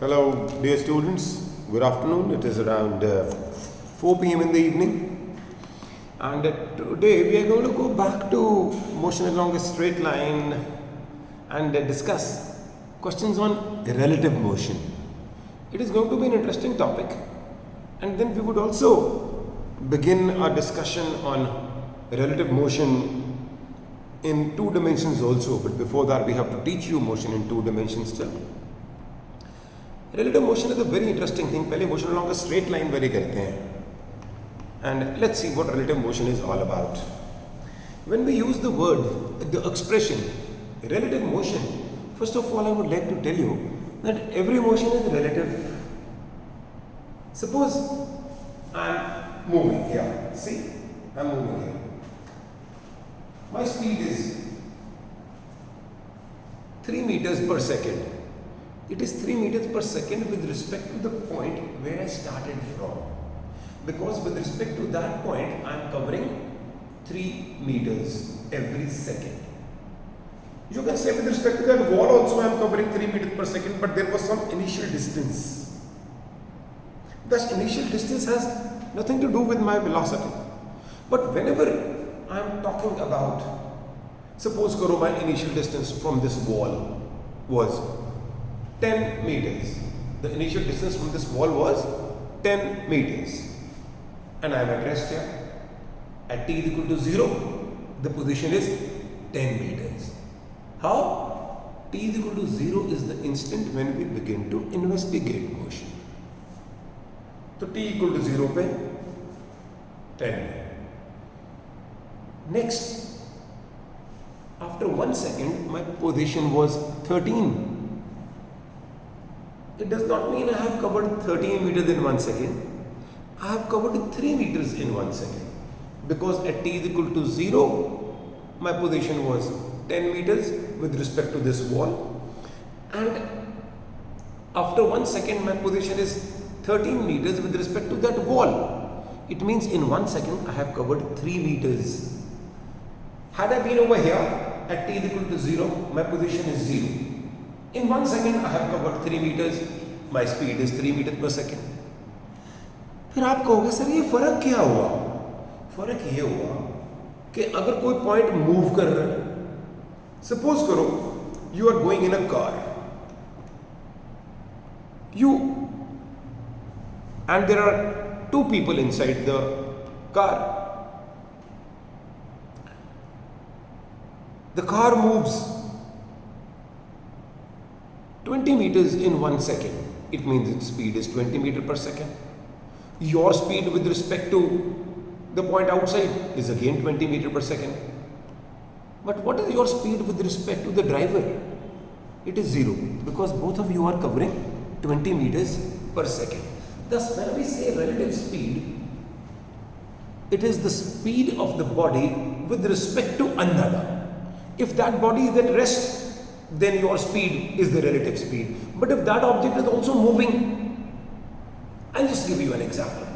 Hello dear students, good afternoon. It is around 4 p.m. in the evening, and today we are going to go back to motion along a straight line and discuss questions on relative motion. It is going to be an interesting topic, and then we would also begin our discussion on relative motion in 2 dimensions also, but before that we have to teach you motion in 2 dimensions still. Relative motion is a very interesting thing. पहले motion along a straight line vary करते हैं, and let's see what relative motion is all about. When we use the word, the expression relative motion, first of all I would like to tell you that every motion is relative. Suppose I am moving here. See, I am moving here. My speed is 3 meters per second. It is 3 meters per second with respect to the point where I started from, because with respect to that point I am covering 3 meters every second. You can say with respect to that wall also I am covering 3 meters per second, but there was some initial distance. That initial distance has nothing to do with my velocity. But whenever I am talking about, suppose karo my initial distance from this wall was 10 meters. The initial distance from this wall was 10 meters. And I am at rest here. At t is equal to 0, the position is 10 meters. How? T is equal to 0 is the instant when we begin to investigate motion. So t equal to 0 pe 10. Next, after 1 second, my position was 13. It does not mean I have covered 13 meters in 1 second. I have covered 3 meters in 1 second, because at t is equal to 0, my position was 10 meters with respect to this wall, and after 1 second my position is 13 meters with respect to that wall. It means in 1 second I have covered 3 meters. Had I been over here at t is equal to 0, my position is 0. In 1 second I have covered 3 meters. My speed is 3 meters per second. फिर आप कहोगे sir ये फर्क क्या हुआ? फर्क ये हुआ कि अगर कोई पॉइंट मूव कर रहा है, सपोज करो you are going in a car, you and there are 2 people inside the car. The car moves 20 meters in 1 second. It means its speed is 20 meters per second. Your speed with respect to the point outside is again 20 meters per second. But what is your speed with respect to the driver? It is 0, because both of you are covering 20 meters per second. Thus, when we say relative speed, it is the speed of the body with respect to another. If that body is at rest, then your speed is the relative speed. But if that object is also moving, I'll just give you an example.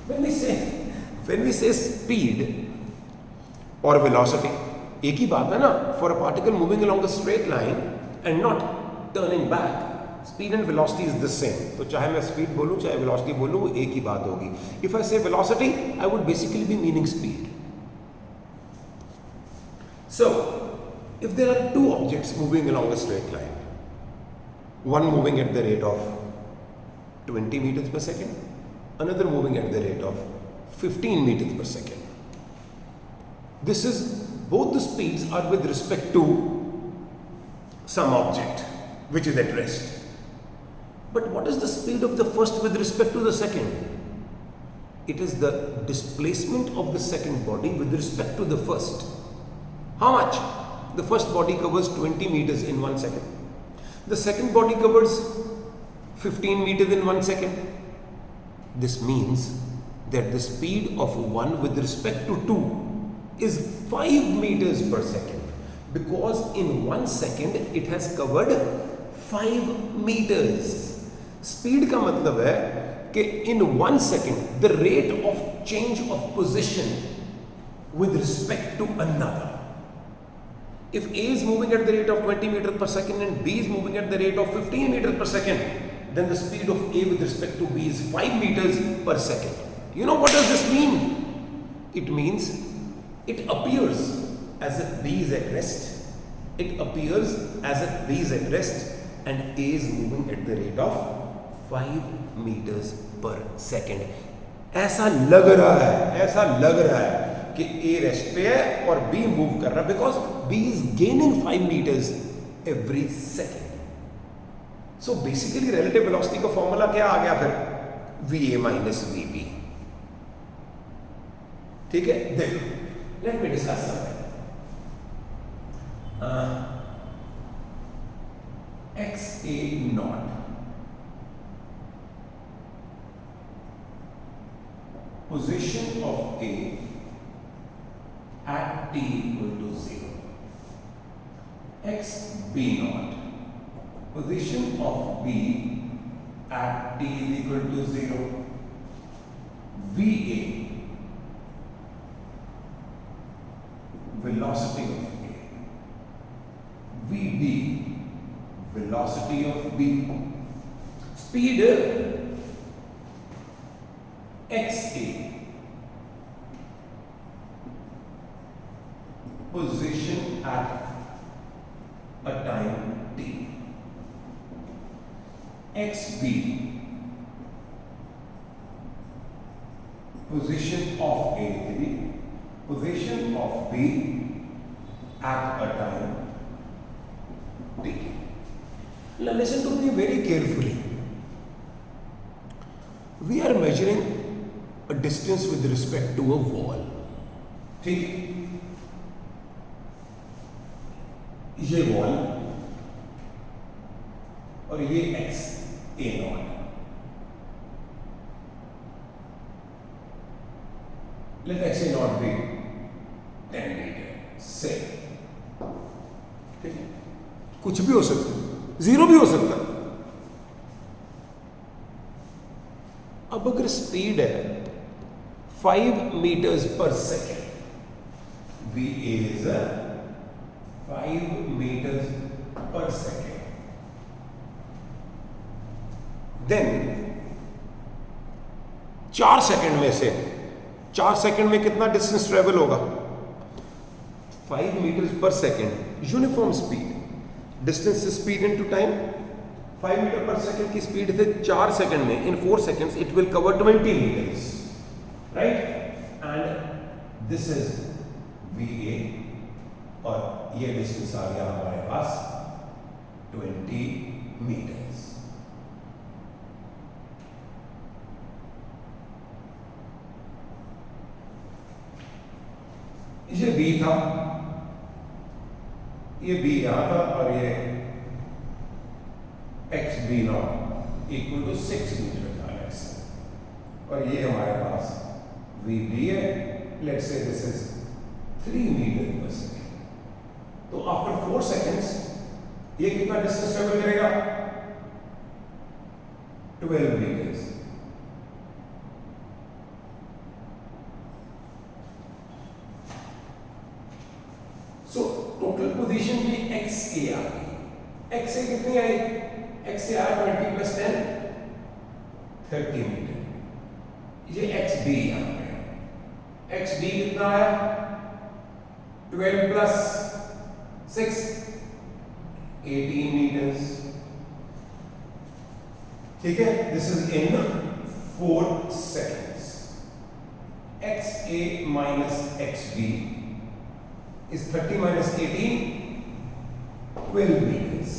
When we say speed or velocity, एक ही बात है ना, for a particle moving along a straight line and not turning back, speed and velocity is the same. तो चाहे मैं speed बोलूँ चाहे velocity बोलूँ, वो एक ही बात होगी. If I say velocity, I would basically be meaning speed. So, if there are 2 objects moving along a straight line, one moving at the rate of 20 meters per second, another moving at the rate of 15 meters per second. This is, both the speeds are with respect to some object which is at rest. But what is the speed of the first with respect to the second? It is the displacement of the second body with respect to the first. How much? The first body covers 20 meters in 1 second. The second body covers 15 meters in 1 second. This means that the speed of one with respect to 2 is 5 meters per second, because in 1 second it has covered 5 meters. Speed का मतलब है कि in 1 second the rate of change of position with respect to another If A is moving at the rate of 20 meters per second and B is moving at the rate of 15 meters per second, then the speed of A with respect to B is 5 meters per second. You know what does this mean? It means it appears as if B is at rest. It appears as if B is at rest and A is moving at the rate of 5 meters per second. ऐसा लग रहा है कि A rest पे है और B move कर रहा है because B is gaining 5 meters every second. So basically relative velocity का फॉर्मूला क्या आ गया फिर? VA minus VB. ठीक है, देखो let me discuss something. XA not position of A at t equal to 0. XB naught position of B at t is equal to 0. VA velocity of A. VB velocity of B. Speed XA position at a time t. XB position of A, position of B at a time t. Now listen to me very carefully. We are measuring a distance with respect to a wall. ठीक है, ये wall और ये x A naught. Let x A naught be 10 metre से. ठीक है, कुछ भी हो सकता है, जीरो भी हो सकता है. अब अगर स्पीड है 5 meters per second, VA is 5 meters per second, then 4 second में से 4 सेकंड में कितना डिस्टेंस ट्रेवल होगा? 5 meters per second uniform speed. Distance speed into time. 5 metre per second की स्पीड से 4 सेकंड में in 4 seconds it will cover 20 meters. Right? And this is VA और ये डिस्टेंस आ गया हमारे पास 20 meters. ये B था, ये B यहां था और ये XB naught equal to 6 metre था let's say. और ये हमारे पास VB है. Let's say this is 3 meters per second. तो after 4 seconds ये कितना डिस्टेंस ट्रेवल करेगा? 12 meters. So total position भी XA आ गई. XA कितनी आई? XA आया 20 plus 10 30 मीटर. ये XB यहाँ पे. XB कितना है? 12 plus 6 18 meters. ठीक है, this is in 4 seconds. XA minus XB is 30 minus 18 12 meters.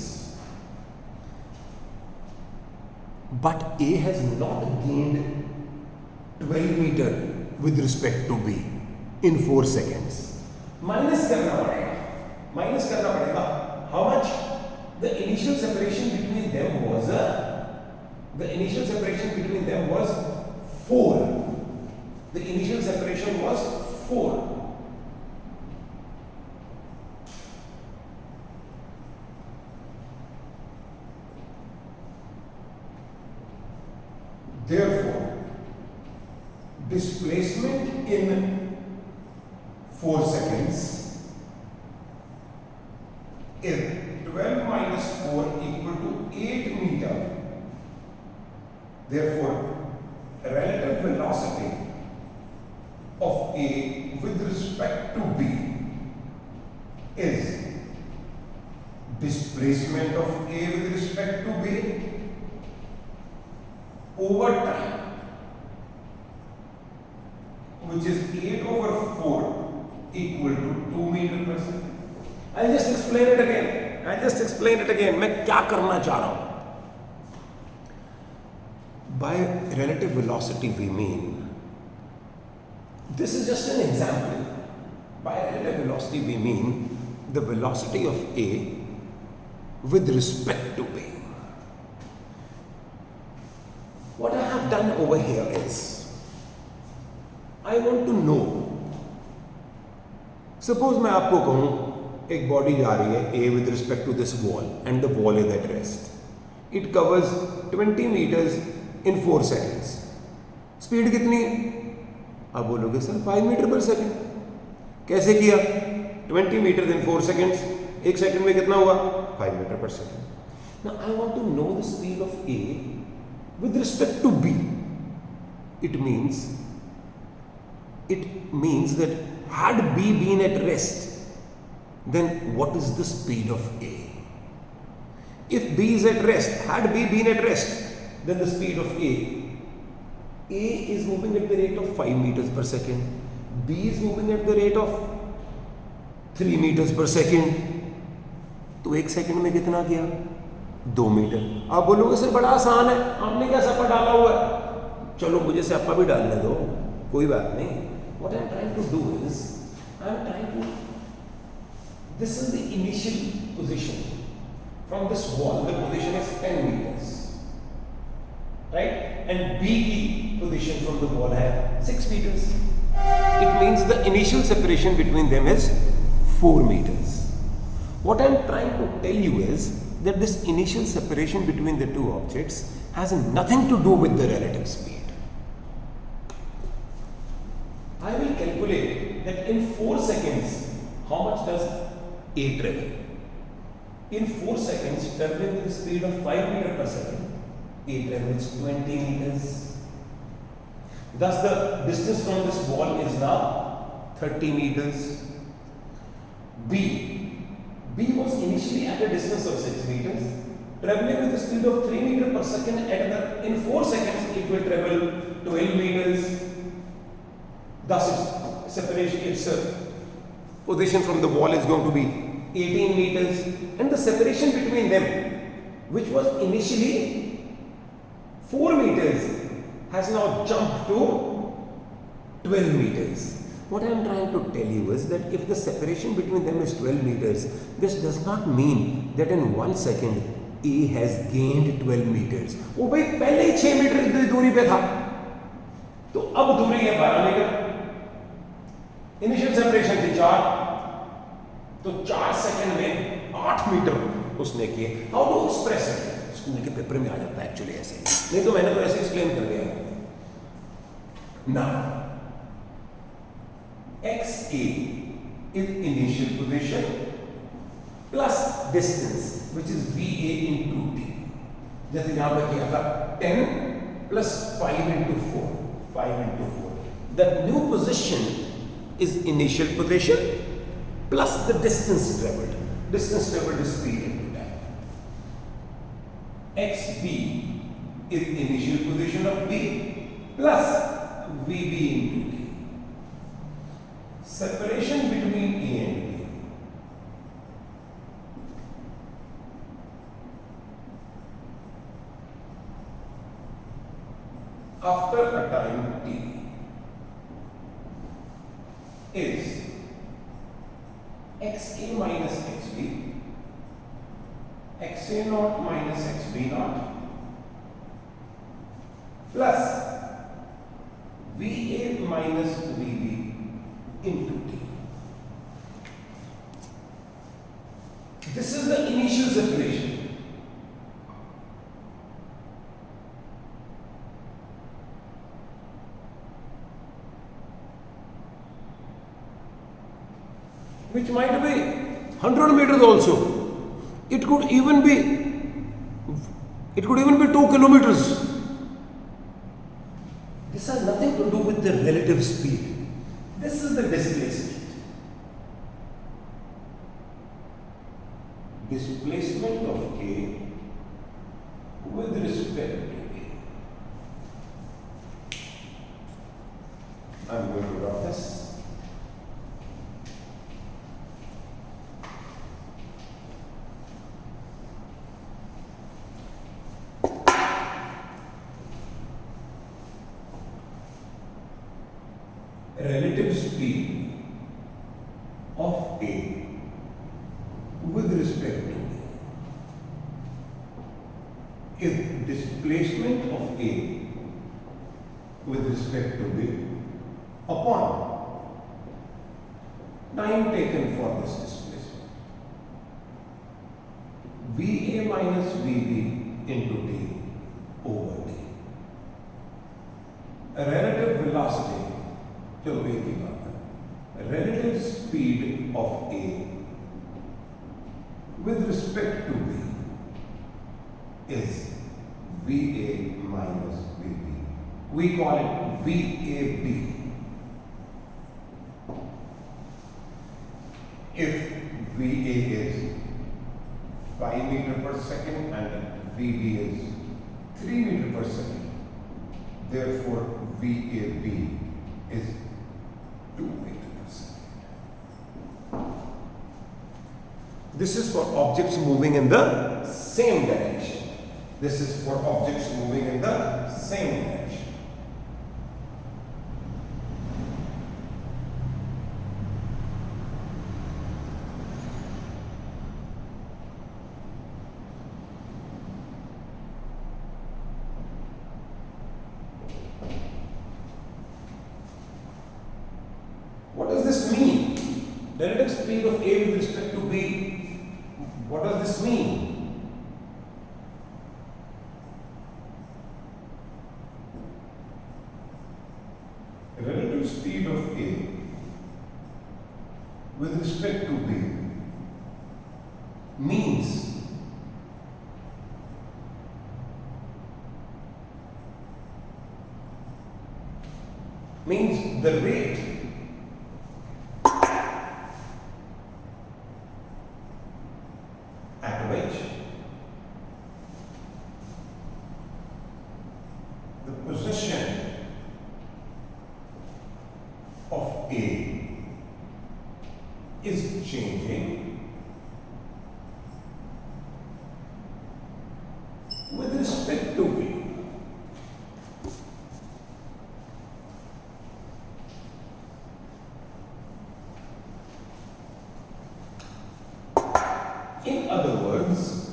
But A has not gained 12 meter with respect to B in 4 seconds. Minus करना पड़ेगा. How much? The initial separation between them was 4. The initial separation was 4. Therefore, displacement in 4 seconds if 12 minus 4 equal to 8 meter, therefore relative velocity of A with respect to B is displacement of A with respect to B over time, which is 8 over 4 equal to 2 meter per second. I'll just explain it again. मैं क्या करना चाह रहा हूं? By relative velocity we mean, this is just an example. By relative velocity we mean the velocity of A with respect to B. What I have done over here is, I want to know, suppose मैं आपको कहूं एक body जा रही है A with respect to this wall and the wall is at rest. It covers 20 meters in 4 seconds. Speed कितनी? आप बोलोगे सर 5 मीटर पर सेकेंड. कैसे किया? 20 meters in 4 seconds. एक सेकंड में कितना हुआ? 5 metre per second. Now I want to know the speed of A with respect to B. It means that had B been at rest, then what is the speed of A? If B is at rest, had B been at rest, then the speed of A is moving at the rate of 5 meters per second. B is moving at the rate of 3 meters per second. तो एक second में कितना किया? 2 metre. आप बोलोगे sir बड़ा आसान है, आपने क्या सप्पा डाला हुआ है? चलो मुझे सप्पा भी डालने दो, कोई बात नहीं. What I'm trying to do is, this is the initial position from this wall. The position is 10 meters, right? And B की position from the wall है 6 meters. It means the initial separation between them is 4 meters. What I'm trying to tell you is that this initial separation between the two objects has nothing to do with the relative speed. I will calculate that in 4 seconds, how much does A travel? In 4 seconds, traveling with the speed of 5 meters per second, A travels 20 meters. Thus, the distance from this wall is now 30 meters. B was initially at a distance of 6 meters, traveling with the speed of 3 meters per second. In 4 seconds, it will travel 12 meters. Thus, its separation, its position from the wall is going to be 18 meters, and the separation between them, which was initially 4 meters, has now jumped to 12 meters. What I am trying to tell you is that if the separation between them is 12 meters, this does not mean that in 1 second A has gained 12 meters. वो भाई पहले ही 6 metre की दूरी पे था, तो अब दूरी है 12 मीटर. इनिशियल सेपरेशन थी 4, तो 4 सेकंड में 8 मीटर उसने किए. How to express it? School के पेपर में आ जाता है एक्चुअली ऐसे, नहीं तो मैंने तो ऐसे एक्सप्लेन कर दिया. Now XA is initial position plus distance, which is VA into T. जैसे यहाँ पे किया था 10 plus 5 into 4. The new position is initial position plus the distance traveled. Distance traveled is speed into time. XB is initial position of B plus VB into T. Separation between A and B. After a time T is XA minus XB, XA naught minus XB naught, plus VA minus VB into T. This is the initial separation. Which might be 100 meters also. It could even be 2 kilometers. This has nothing to do with the relative speed. This is the displacement. Displacement of A with respect to A. I'm going to draw this. Relative speed of A with respect to B is displacement of A with respect to B upon time taken for this displacement. VA minus VB into T over T. A relative velocity, चलो एक ही बात है, relative speed of A with respect to B is VA minus VB. We call it VAB. If VA is 5 meter per second and VB is 3 meter per second, therefore VAB is 2 meter per second. This is for objects moving in the same direction. This is for objects moving in the same direction. What does this mean? Relative speed of A with respect to B. What does this mean? Relative speed of A with respect to B means the rate at which the position of A is changing with respect to B. In other words,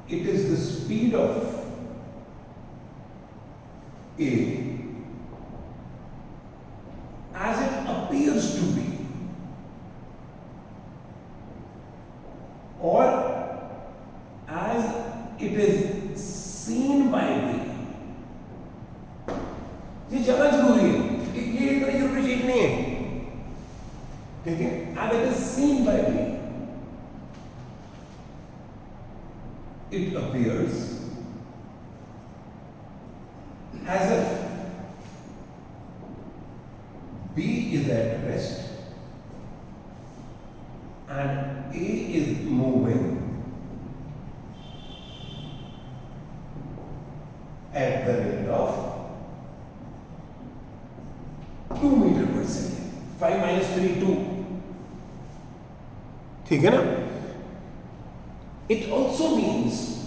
it is the speed of A as it appears to be, or as it is seen by B. ये ज्यादा जरूरी है, ये इतनी जरूरी चीज नहीं है, ठीक है? And it is seen by B. It appears as if B is at rest and A is moving at the rate of 2 meter per second. 5 minus 3, 2. ठीक है ना? It also means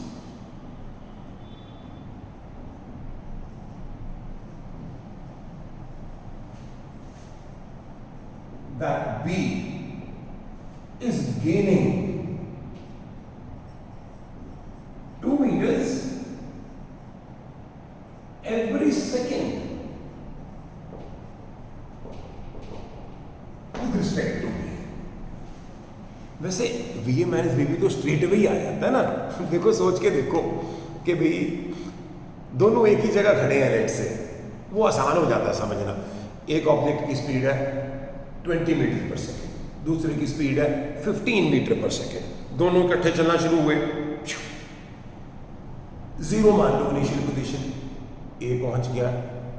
that B is gaining 2 meters every second with respect to B. वैसे VA minus VB तो straight away he आ जाता है ना। देखो सोच के देखो कि भाई दोनों एक ही जगह खड़े हैं, लेट से वो आसान हो जाता है समझना। एक ऑब्जेक्ट की स्पीड है 20 मीटर पर सेकेंड, दूसरे की स्पीड है 15 मीटर पर सेकेंड, दोनों इकट्ठे चलना शुरू हुए, 0 मान लो इनिशियल पोजीशन, ए पहुंच गया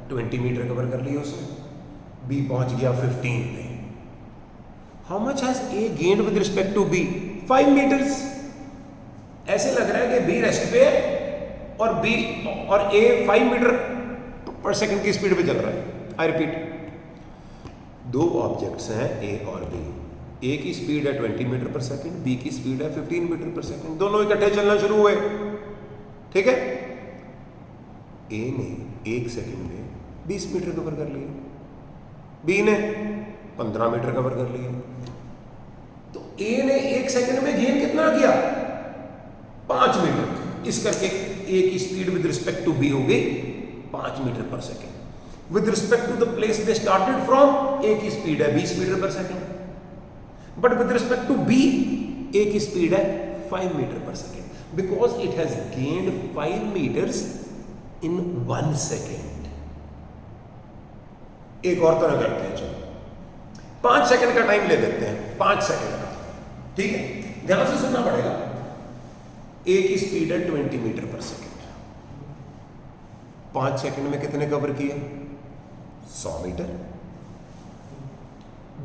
20 मीटर कवर कर लिया उसने, बी पहुंच गया 15 पे। How much has A gained with respect to B? 5 metres. ऐसे लग रहा है कि बी रेस्ट पे है और ए 5 मीटर पर सेकंड की स्पीड पे चल रहा है। आई रिपीट, दो ऑब्जेक्ट्स हैं ए और बी, ए की स्पीड है 20 मीटर पर सेकंड, बी की स्पीड है 15 मीटर पर सेकंड, दोनों इकट्ठे चलना शुरू हुए, ठीक है। ए ने 1 सेकंड में 20 मीटर कवर कर लिया, बी ने 15 मीटर कवर कर लिया। तो ए ने 1 सेकंड में गेन कितना किया? 5 मीटर। इस करके ए की speed with respect to B हो गई 5 metre per second. With respect to the place they started from, A की स्पीड है 20 metre per second, but with respect to B A की स्पीड है 5 metre per second, because it has gained 5 meters in 1 second. एक और तरह करते हैं, चलो 5 सेकंड का टाइम ले लेते हैं, 5 सेकंड का, ठीक है। ध्यान से सुनना पड़ेगा। ए की स्पीड है 20 मीटर पर सेकंड, 5 सेकंड में कितने कवर किए? 100 मीटर।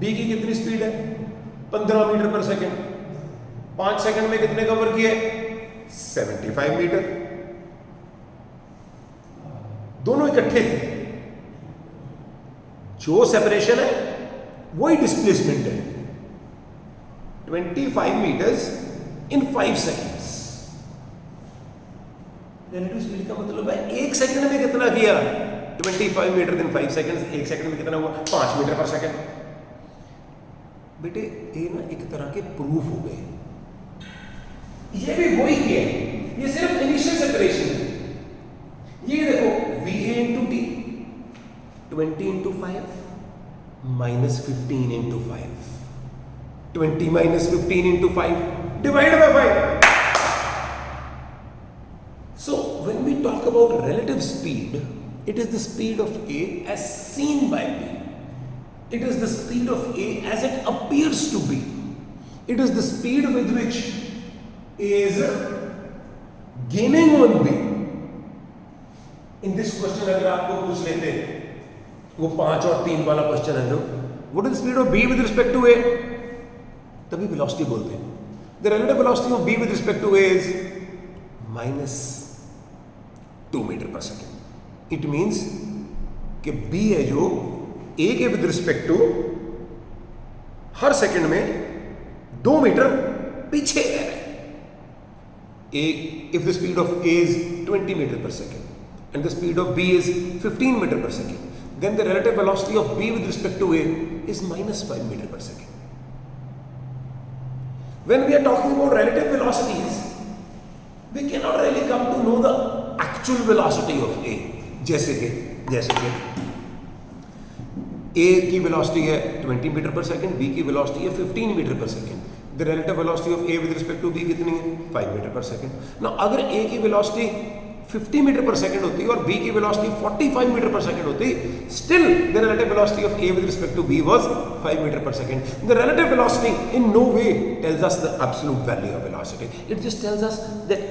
बी की कितनी स्पीड है? 15 मीटर पर सेकंड, 5 सेकंड में कितने कवर किए? 75 मीटर। दोनों इकट्ठे थे, जो सेपरेशन है वही डिस्प्लेसमेंट है, 25 metres in 5 seconds. Relative speed का मतलब है 1 सेकंड में कितना किया? 25 मीटर इन 5 सेकंड्स। 1 सेकंड में कितना हुआ? 5 मीटर पर सेकंड। बेटे ये ना एक तरह के प्रूफ हो गए, ये भी वही है, ये सिर्फ इनिशियल सेपरेशन है। ये देखो VA into T, 20 into 5 minus 15 into 5, 20 minus 15 into 5 divide by 5। So when we talk about relative speed, it is the speed of A as seen by B. It is the speed of A as it appears to be. It is the speed with which A is gaining on B. In this question अगर आपको पूछ लेते, वो 5 और 3 वाला question है जो, what is the speed of B with respect to A? तभी वेलोसिटी बोलते हैं। The relative velocity of B with respect to A is minus 2 metre per second. It means कि B है जो A के विद रिस्पेक्ट टू हर second में 2 metre पीछे रह रहे हैं। If the speed of A is 20 metre per second and the speed of B is 15 meter per second, then the relative velocity of B with respect to A is minus 5 meter per second. When we are talking about relative velocities, we cannot really come to know the actual velocity of A. जैसे कि A की velocity है 20 meter per second, B की velocity है 15 meter per second. The relative velocity of A with respect to B कितनी है? 5 meter per second. Now अगर A की velocity 50 मीटर पर सेकंड होती है और B की वेलोसिटी 45 मीटर पर सेकंड होती, still the relative velocity of A with respect to B was 5 metre per second. The relative velocity in no way tells us the absolute value of velocity, it just tells us that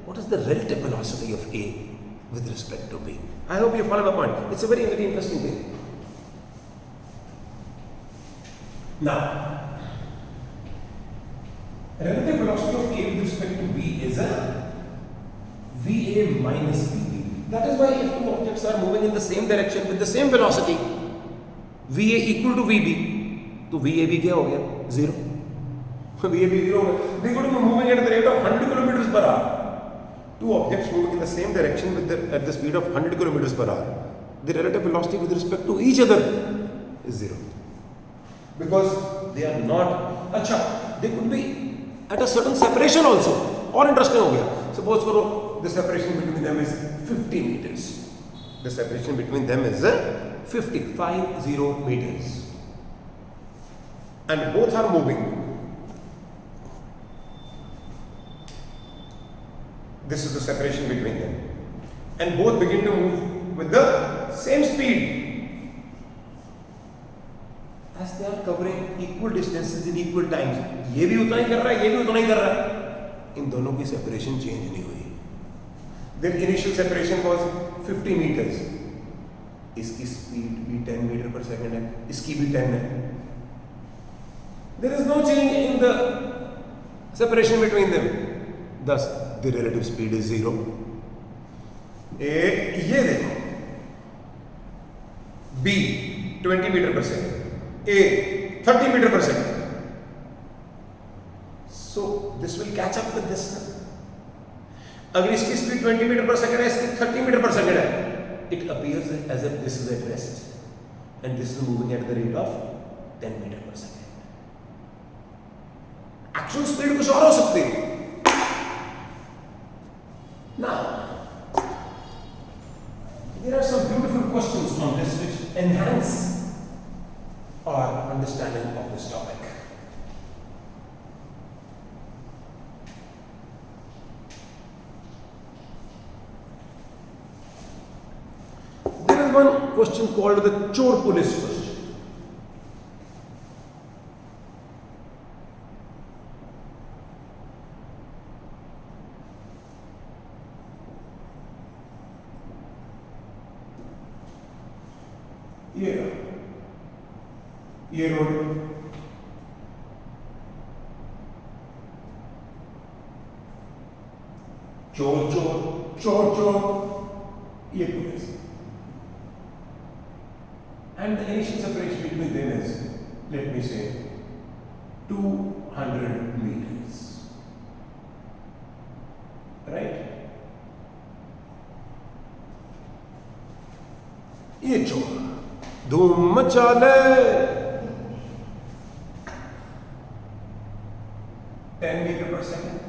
what is the relative velocity of A with respect to B। I hope you follow my point, it's a very interesting thing. Now relative velocity of A with respect to B is a VA minus VB. That is why if two objects are moving in the same direction with the same velocity, VA equal to VB, तो VAB क्या हो गया? 0. VAB 0 हो गया। They could be moving at the rate of 100 kilometers per hour. Two objects moving in the same direction at the speed of 100 kilometers per hour. The relative velocity with respect to each other is 0. Because they are not. अच्छा, they could be at a certain separation also. और interesting हो गया। Suppose करो the separation between them is 50 meters. The separation between them is 50 meters. And both are moving. This is the separation between them. And both begin to move with the same speed as they are covering equal distances in equal times. ये भी उतना ही कर रहा है, ये भी उतना ही कर रहा है, इन दोनों की सेपरेशन चेंज नहीं हुई. Their initial separation was 50 meters. इसकी स्पीड भी 10 मीटर पर सेकंड है, इसकी भी 10 है. There is no change in the separation between them. Thus, the relative speed is 0. ये देखो, B 20 metre per second, A 30 metre per second. So this will catch up with this. अगर इसकी speed 20 metre per second है, इसकी 30 metre per second है, it appears as if this is at rest and this is moving at the rate of 10 meter per second. Actual speed कुछ और हो सकती है. Now, there are some beautiful questions on this which enhance our understanding of this topic. There is one question called the chore police question. ये road चोर चोर चोर चोर, ये police. And the initial separation between them is, let me say, 200 meters. Right? ये चोर धूम मचा ले. 10 meter per second,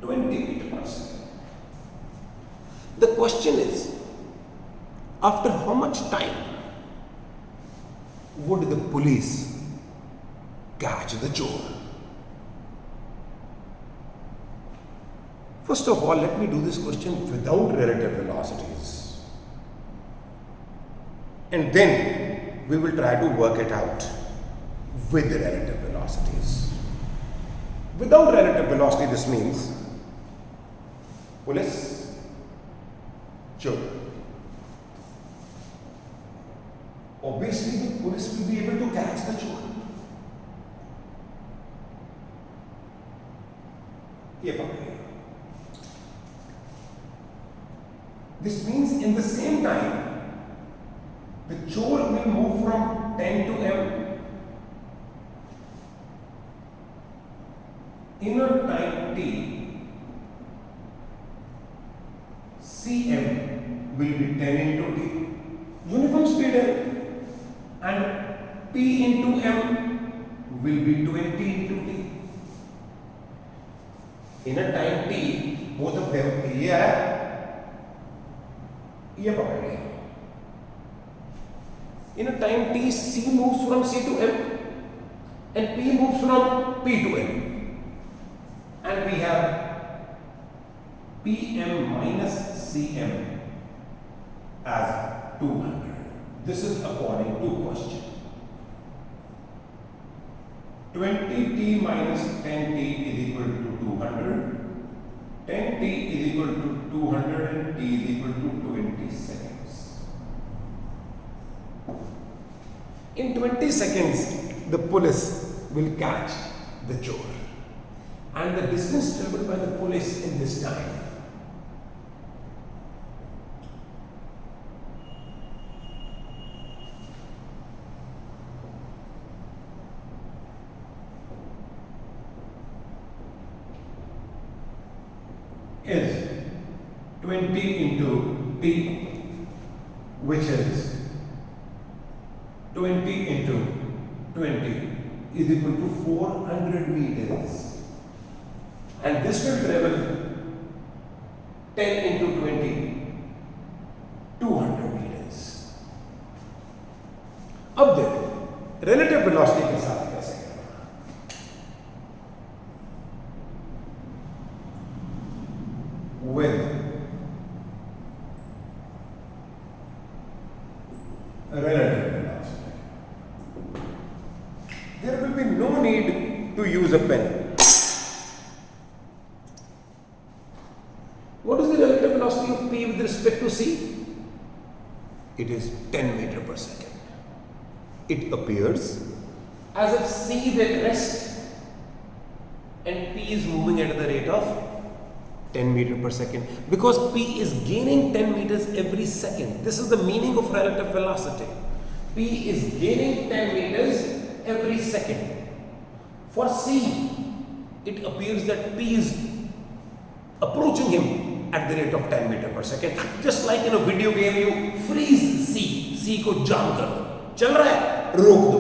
20 meter per second. The question is, after how much time would the police catch the chore? First of all, let me do this question without relative velocities. And then we will try to work it out with the relative velocities. Without relative velocity, this means police, chore. Obviously, the police will be able to catch the chore. This means in the same time, the chore will move from 10 to M. In a time t, Cm will be 10 into t, uniform speed M. And P into M will be 20 into T. In a time T, both of them, in a time T, C moves from C to M and P moves from P to M. And we have PM minus CM as 200. This is according to question. 20t minus 10t is equal to 200. 10t is equal to 200 and t is equal to 20 seconds. In 20 seconds, the police will catch the chore. And the distance traveled by the police in this time is 20 into t, which is 20 into 20 is equal to 400 meters. And this will travel 10 into 20, 200 meters. अब देखो relative velocity के साथ कैसे करना. With relative velocity. There will be no need to use a pen. What is the relative velocity of P with respect to C? It is 10 meter per second. It appears as if C is at rest and P is moving at the rate of 10 meter per second, because P is gaining 10 meters every second. This is the meaning of relative velocity. P is gaining 10 meters every second. For C, it appears that P is approaching him at the rate of 10 meter per second. Just like in a video game, you freeze C को जाम कर दो, चल रहा है, रोक दो,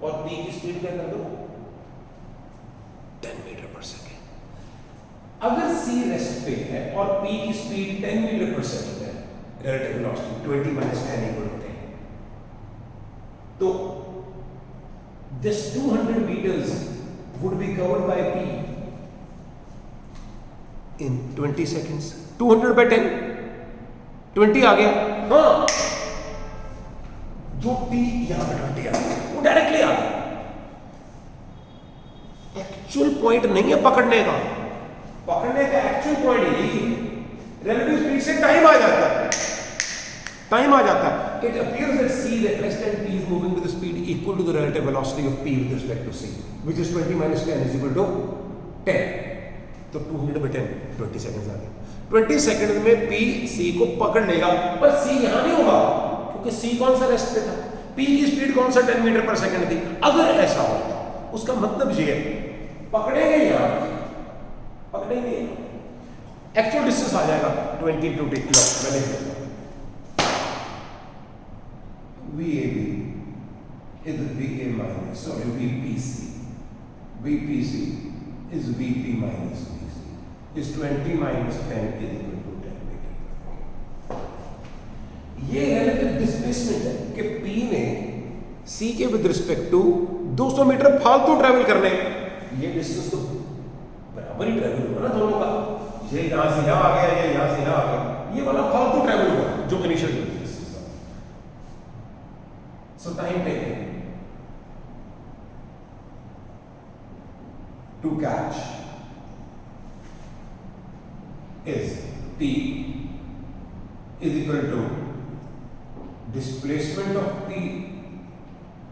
और P की स्पीड क्या कर दो? 10 मीटर पर सेकेंड. अगर C रेस्ट पे है और P की स्पीड 10 मीटर पर सेकेंड है, relative velocity 20 minus 10 equal to 10. तो this 200 meters would be covered by P in 20 seconds. 200 by 10, 20 आ गया. हाँ, जो P यहां पे 20 आ गया, वो डायरेक्टली आ गया. एक्चुअल पॉइंट नहीं है पकड़ने का. पकड़ने का एक्चुअल पॉइंट यही है. रिलेटिव स्पीड से टाइम आ जाता है. टाइम आ जाता है. It appears that C, the rest and P is moving with the speed equal to the relative velocity of P with respect to C, which is 20 minus 10 is equal to 10. तो 200 by 10, 20 seconds आ गए. 20 seconds में P C को पकड़ लेगा, पर C यहाँ नहीं होगा, क्योंकि C कौन सा रेस्ट पे था. P की स्पीड कौन सा 10 मीटर पर सेकंड थी. अगर ऐसा होता, उसका मतलब ये है, पकड़ेंगे यहाँ, पकड़ेंगे, एक्चुअल डिस्टेंस आ जाएगा 20 to 10 किलो. मैंने VAB is VA minus, sorry, VPC. VPC is VP minus VC. Is 20 minus 10 is equal to 10 meter. ये relative displacement है कि P ने C के with respect to 200 मीटर फालतू ट्रैवल करने, ये डिस्टेंस तो बराबर ही ट्रैवल होगा ना दोनों का. ये यहाँ से यहाँ आ गया, ये यहाँ से यहाँ आ गया, ये वाला फालतू ट्रैवल होगा जो initial distance. So time taken to catch is T is equal to displacement of P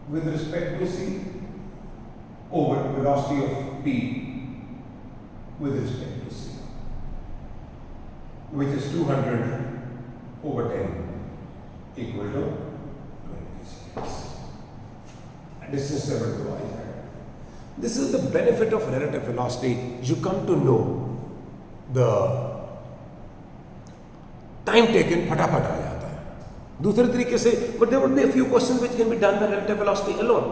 with respect to C over velocity of P with respect to C, which is 200 over 10 equal to distance traveled to I. This is the benefit of relative velocity. You come to know the time taken, फटाफट आ जाता है. दूसरे तरीके से, but there would be a few questions which can be done by relative velocity alone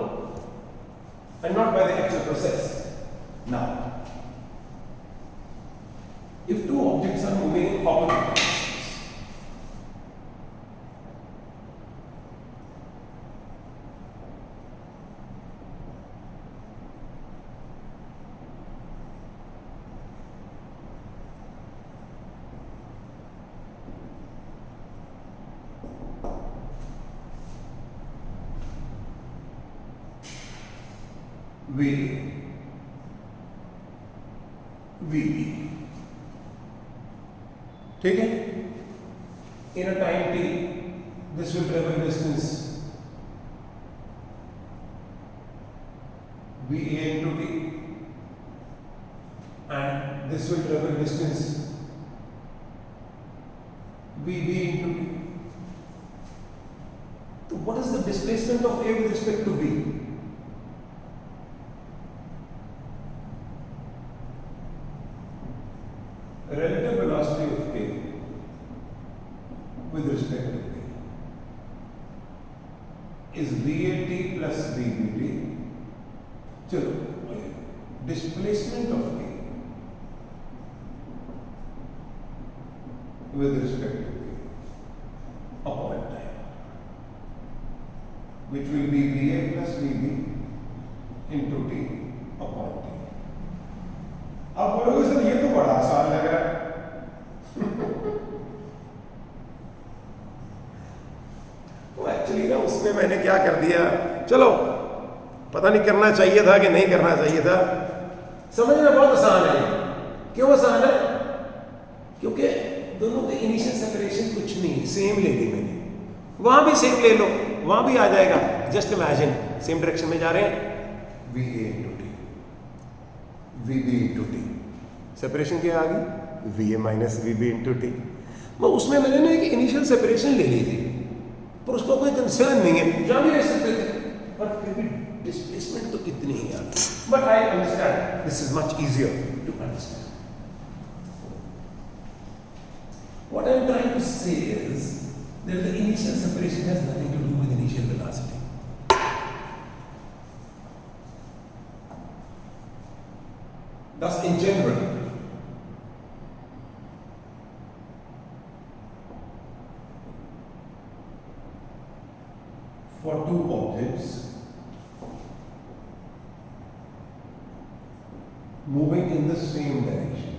and not by the actual process. Now, if two objects are moving in opposite directions, VB, ठीक है. In a time t, this will travel distance VA into t, and this will travel distance VB into t. So what is the displacement of A with respect to B? Relative velocity of A with respect to B is VAT plus VBT. चलो, displacement of A with respect to B upon time, which will be VA plus VB into T upon T. आप बोलोगे sir ये तो बड़ा आसान लग रहा है. इसमें मैंने क्या कर दिया, चलो पता नहीं करना चाहिए था कि नहीं करना चाहिए था। समझना बहुत आसान है। क्यों आसान है? क्योंकि दोनों के इनिशियल सेपरेशन कुछ नहीं, सेम ले ली मैंने, वहां भी सेम ले लो, वहां भी आ जाएगा। जस्ट इमेजिन सेम डायरेक्शन में जा रहे हैं, VA into T, VB into T, separation क्या आ गई, VA minus VB into T। उसमें मैंने ना एक इनिशियल सेपरेशन ले ली थी, पर उसको कोई कंसर्न नहीं है, जहां भी ले सकते थे, पर फिर भी डिस्प्लेसमेंट तो इतनी ही आती। But I understand, this is much easier to understand. What I am trying to say is that the initial separation has nothing to do with initial velocity. Thus, in general, for two objects moving in the same direction,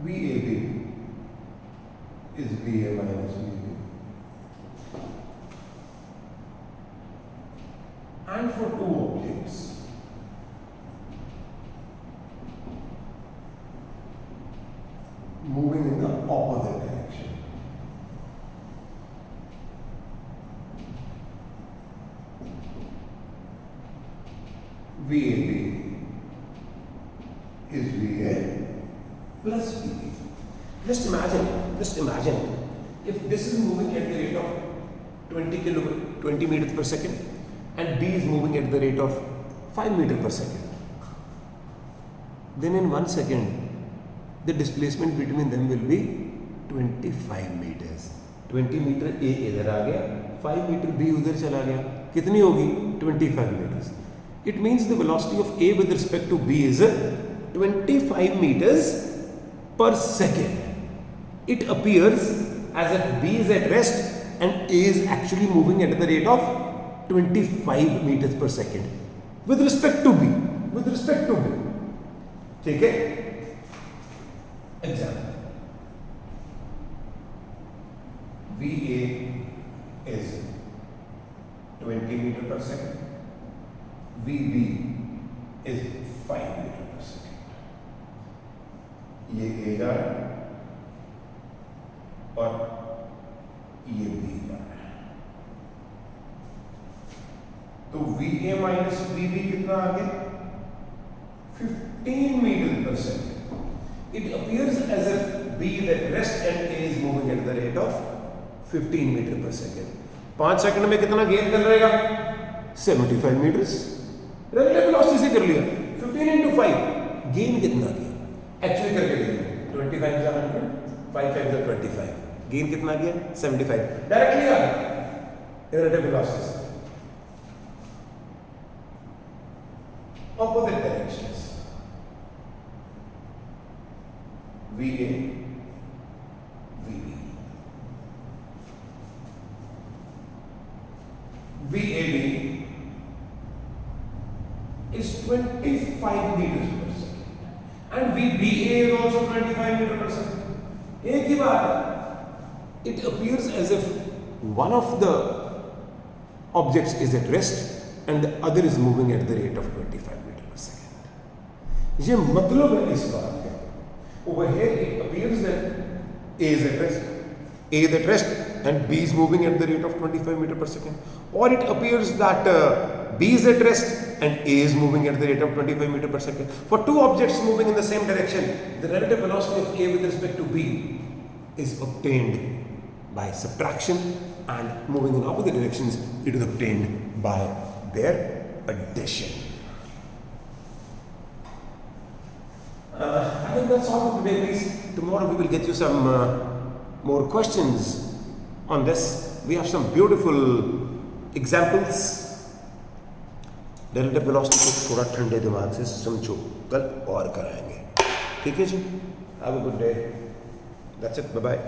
VAB is VA minus VB. And for two objects moving in the opposite direction, VAB is VA plus VB. Just imagine if this is moving at the rate of 20 meters per second and B is moving at the rate of 5 meters per second. Then in 1 second the displacement between them will be 25 meters. 20 meter A इधर आ गया, 5 meter B उधर चला गया, कितनी होगी, 25 meters. It means the velocity of A with respect to B is 25 meters per second. It appears as if B is at rest and A is actually moving at the rate of 25 meters per second with respect to B. ठीक है? Example. VA is 20 meters per second. VB is 5 meters per second. ये A जा रहा है और ये B जा रहा है, तो VA माइनस VB कितना आ गया, 15 meters per second. It appears as if B is at rest and A is moving at the rate of 15 meters per second. 5 second में कितना गेन कर रहेगा, 75 meters. रेगुलर वेलोसिटी से कर लिया, 15 into 5, गेन कितना गया एक्चुअली करके देखो, 25 is 100, 5 is 25, गेन कितना गया, 75. डायरेक्टली आ गया रिलेटिव वेलोसिटी से, opposite directions. VA, VB. VAB is 25 meters per second and VBA is also 25 meters per second. एक ही बात है. It appears as if one of the objects is at rest and the other is moving at the rate of 25 meters per second. ये मतलब है इस बात का. Over here it appears that A is at rest and B is moving at the rate of 25 meters per second. Or it appears that B is at rest and A is moving at the rate of 25 meters per second. For two objects moving in the same direction, the relative velocity of A with respect to B is obtained by subtraction, and moving in opposite directions, it is obtained by their addition. I think that's all for today, please. Tomorrow we will get you some more questions on this. We have some beautiful examples. Relative velocity को थोड़ा ठंडे दिमाग से समझो, कल और कराएंगे. ठीक है जी? Have a good day. That's it. Bye bye.